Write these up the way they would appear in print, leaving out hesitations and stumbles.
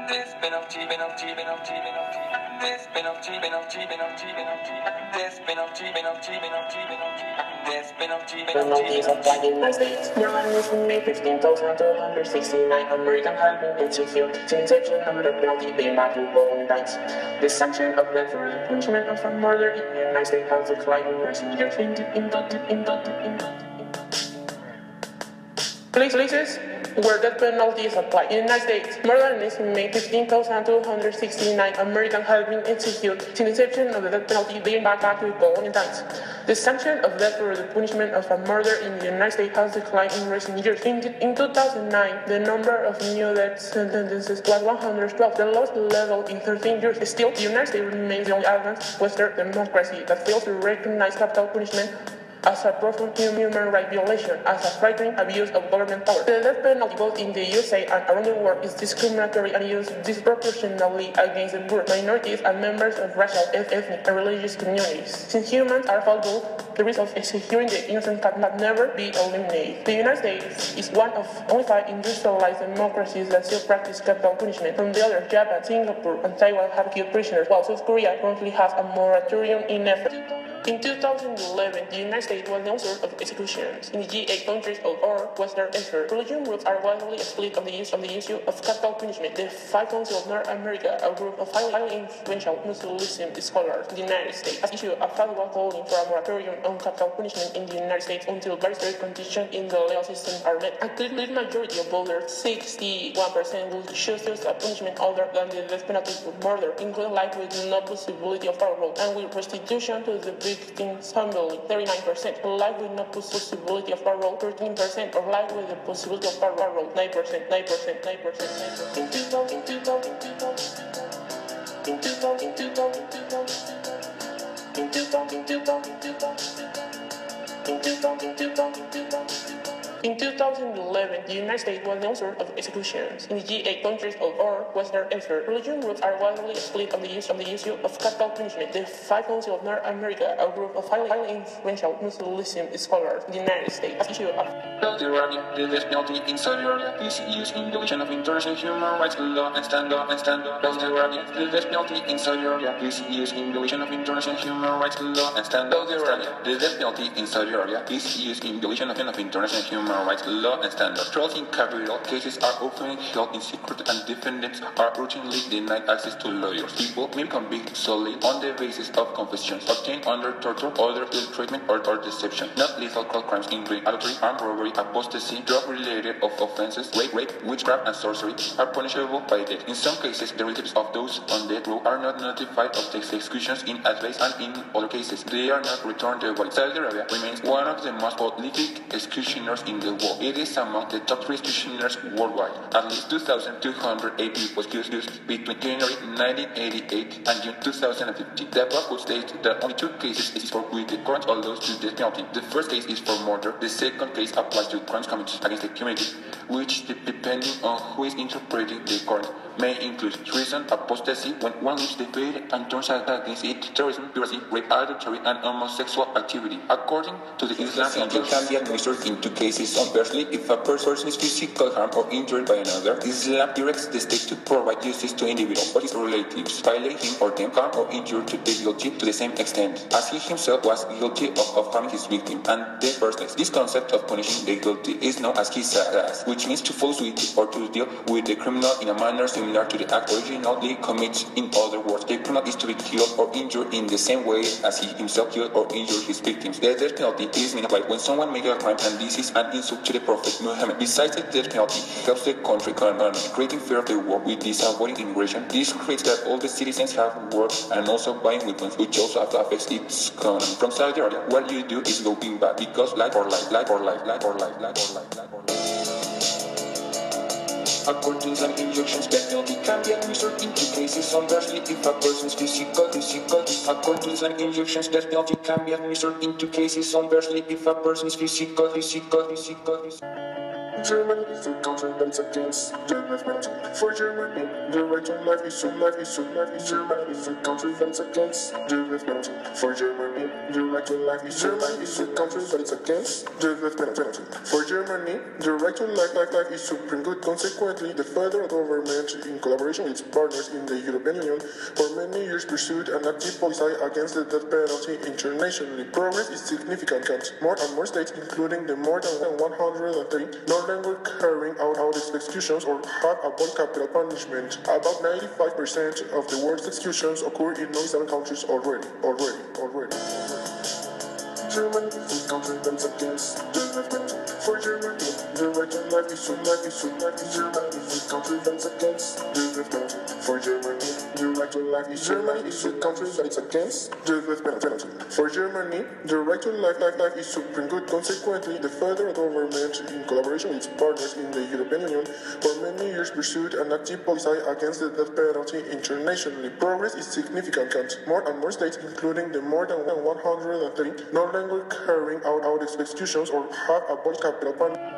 This penalty, penalty, penalty, penalty. This penalty, penalty, penalty, penalty. This penalty, penalty, penalty, penalty. This penalty, penalty. Penalties applied in United States. Maryland is in May 15,269. American have been executed. Since inception of the penalty being back to rolling dice. The sanction of death for the punishment of a murder in the United States has declined in recent years. Places where death penalty is applied. In the United States, Maryland is in May 15,269. American have been executed since inception of the death penalty being back to colonial times. The sanction of death for the punishment of a murder in the United States has declined in recent years. In 2009, the number of new death sentences was 112, the lowest level in 13 years. Still, the United States remains the only advanced Western democracy that fails to recognize capital punishment as a profound human rights violation, as a frightening abuse of government power. The death penalty, both in the USA and around the world, is discriminatory and used disproportionately against the poor, minorities, and members of racial, ethnic, and religious communities. Since humans are fallible, the risk of executing the innocent can never be eliminated. The United States is one of only 5 industrialized democracies that still practice capital punishment. From the other, Japan, Singapore, and Taiwan have killed prisoners, while South Korea currently has a moratorium in effect. In 2011, the United States was the author of executions. In the G8 countries or Western Hemisphere, religion groups are widely split on the issue of capital punishment. The 5 Council of North America, a group of highly influential Muslim scholars in the United States, has issued a fatwa calling for a moratorium on capital punishment in the United States until various conditions in the legal system are met. A clear majority of voters, 61%, will choose a punishment other than the death penalty for murder, including life with no possibility of parole, and with restitution to the victims humbly, 39%, life with no possibility of parole, 13%, or life with the possibility of parole, 9%. In 2011, the United States was the author of executions. In the G8 countries or Western Hemisphere, religion groups are widely split on the issue of capital punishment. The 5 Council of North America, a group of highly influential Muslim scholars in the United States, has issued a The death penalty in Saudi Arabia is used in violation of international human rights law and standard. The death penalty in Saudi Arabia is used in violation of international human rights law and standard. The death penalty in Saudi Arabia is used in violation of international human rights law and standard. Trials in capital cases are often held in secret and defendants are routinely denied access to lawyers. People may be convicted solely on the basis of confessions obtained under torture, other ill treatment, or deception. Not lethal crimes including adultery, armed robbery, apostasy, drug-related offenses, rape, witchcraft, and sorcery are punishable by death. In some cases, the relatives of those on death row are not notified of the executions in advance, and in other cases, they are not returned their body. Saudi Arabia remains one of the most prolific executioners in the world. It is among the top 3 executioners worldwide. At least 2,208 people were executed between January 1988 and June 2015. The above would state that only 2 cases exist for which the current allows the death penalty. The first case is for murder. The second case applies to crimes committed against the community, which, depending on who is interpreting the current, may include treason, apostasy, when one leaves the faith and turns against it, terrorism, piracy, rape, adultery, and homosexual activity. According to the Islam, it can be administered in 2 cases. Conversely, if a person is physically harmed or injured by another, Islam directs the state to provide justice to individual or his relatives, violate him or them, harm or injure to the guilty to the same extent as he himself was guilty of harming his victim. And the first place, this concept of punishing the guilty is known as qisas, which means to follow suit or to deal with the criminal in a manner similar to the act originally committed. In other words, the criminal is to be killed or injured in the same way as he himself killed or injured his victims. The death penalty is applied when someone makes a crime, and this is an insult to the Prophet Muhammad. Besides, the death penalty helps the country economy, creating fear of the war with this avoiding immigration. This creates that all the citizens have work and also buying weapons, which also affects its economy. From Saudi Arabia, what you do is going back because life or life. According to some injections, death penalty can be administered in 2 cases. Conversely, if a person is physical. According to some injections, death penalty can be administered in 2 cases. Conversely, if a person is physical. Germany is a country that's against the death penalty. For Germany, the right to life is so life is so life is Germany is a country that's against the death penalty. For Germany, the right to life is Germany is a country that's against the death penalty. For Germany, the right to life is supreme good. Consequently, the federal government, in collaboration with its partners in the European Union, for many years pursued an active policy against the death penalty internationally. Progress is significant. More and more states, including the more than 130, no longer carrying out executions or have abolished capital punishment. About 95% of the world's executions occur in 97 countries already. Germany is a country that's against the death penalty. For Germany, the right to life is so life is so life is Germany is a country that's against the death penalty. For Germany, the right to life is Germany is a country that's against the death penalty. For Germany, the right to life is supreme good. Consequently, the federal government, in collaboration with its partners in the European Union, for many years pursued an active policy against the death penalty internationally. Progress is significant. More and more states, including the more than 130, no longer carrying out executions or have abolished capital punishment.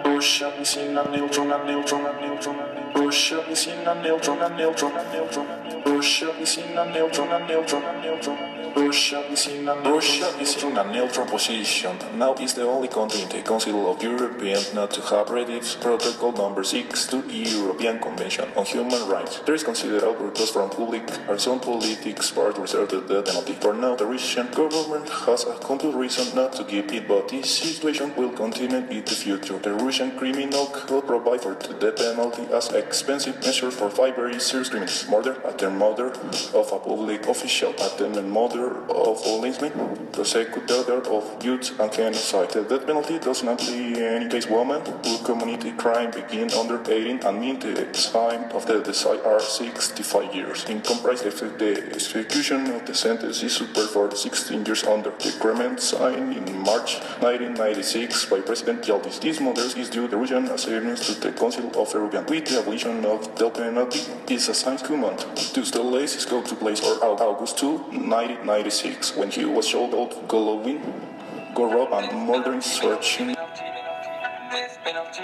Push up, missing a neutron, a neutron, a neutron, a neutron. Push up, missing a neutron, a neutron, a neutron, a neutron. Push up, missing a neutron, a neutron, a neutron. Push up, missing a neutron position. Now is the only country in the Council of European not to have ratified Protocol number 6 to the European Convention on Human Rights. There is considerable request from public and some politics part reserved the death penalty. For now, the Russian government has a complete reason not to give it, but this situation will continue in the future. The Russian criminal code provides for the death penalty as an expensive measure for 5 very serious crimes: murder, attempted murder of a public official, attempted murder of a policeman, prosecutor of youth, and genocide. The death penalty does not in any case woman who committed crime begin under 18 and mean the time of the decide are 65 years. In comparison, the execution of the sentence is super for 16 years under. The agreement signed in March 1996 by President Yildiz. This model is due the Russian assurance to the Council of Europe with the abolition of death penalty is assigned command. Thus the latest go to place on August 2, 1996, when he was showed out Golovin, Gorov, and murdering searching. Death penalty.